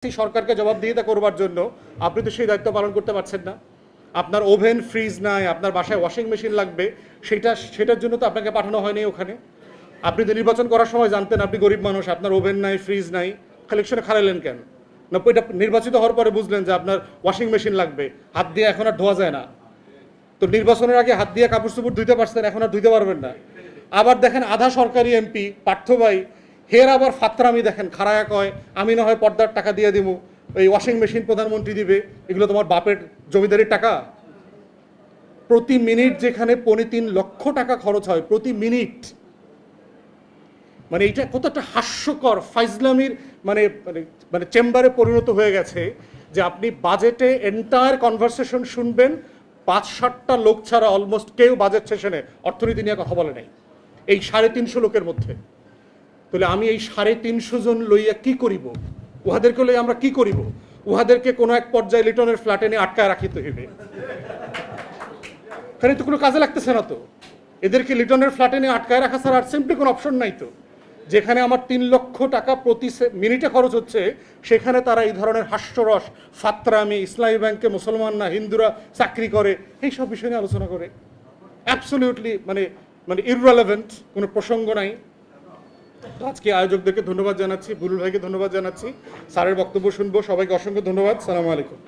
সরকারকে জবাবদিহিতা করবার জন্য আপনি তো সেই দায়িত্ব পালন করতে পারছেন না। আপনার ওভেন ফ্রিজ নাই, আপনার বাসায় ওয়াশিং মেশিন লাগবে, সেটার জন্য তো আপনাকে পাঠানো হয়নি ওখানে। আপনি তো নির্বাচন করার সময় জানতেন আপনি গরিব মানুষ, আপনার ওভেন নাই, ফ্রিজ নাই, কালেকশনে খারাইলেন কেন? না এটা নির্বাচিত হওয়ার পরে বুঝলেন যে আপনার ওয়াশিং মেশিন লাগবে, হাত দিয়ে এখন আর ধোয়া যায় না। তো নির্বাচনের আগে হাত দিয়ে কাপড় চোপড় ধুইতে পারছেন, এখন আর ধুইতে পারবেন না। আবার দেখেন আধা সরকারি এমপি পার্থ ভাই, হের আবার ফাত্রামি দেখেন, খাড়ায়া কয় আমি না হয় পর্দার টাকা দিয়ে দিব, এই ওয়াশিং মেশিন প্রধানমন্ত্রী দিবে, এগুলো তোমার বাপের জমিদারির টাকা। প্রতি মিনিট যেখানে ৩.৫ লক্ষ টাকা খরচ হয় প্রতি মিনিট, মানে এটা কতটা হাস্যকর ফাইজলামির মানে মানে মানে চেম্বারে পরিণত হয়ে গেছে যে আপনি বাজেটে এন্টায়ার কনভারসেশন শুনবেন, ৫-৭টা লোক ছাড়া অলমোস্ট কেউ বাজেট সেশনে অর্থনীতি নিয়ে কথা বলে নাই এই ৩৫০ লোকের মধ্যে। তাহলে আমি এই ৩৫০ জন লইয়া কি করিব? উহাদেরকে লইয়া আমরা কি করিব? উহাদেরকে কোনো এক পর্যায়ে লিটনের ফ্ল্যাটে নিয়ে আটকায় রাখিতে হইবে, কারণ তো কোনো কাজে লাগতেছে না। তো এদেরকে লিটনের ফ্ল্যাটে নিয়ে আটকায় রাখা ছাড়া আর সিম্পলি কোনো অপশন নাই। তো যেখানে আমার ৩ লক্ষ টাকা প্রতি মিনিটে খরচ হচ্ছে, সেখানে তারা এই ধরনের হাস্যরস, ফাত্রামি, ইসলামী ব্যাংকে মুসলমান না হিন্দুরা চাকরি করে, এইসব বিষয় নিয়ে আলোচনা করে। অ্যাবসলিউটলি মানে মানে ইররেলেভেন্ট, কোনো প্রসঙ্গ নাই। আজকে আয়োজকদেরকে ধন্যবাদ জানাচ্ছি, বুলুল ভাইকে ধন্যবাদ জানাচ্ছি, স্যারের বক্তব্য শুনবো। সবাইকে অসংখ্য ধন্যবাদ। সালামু আলাইকুম।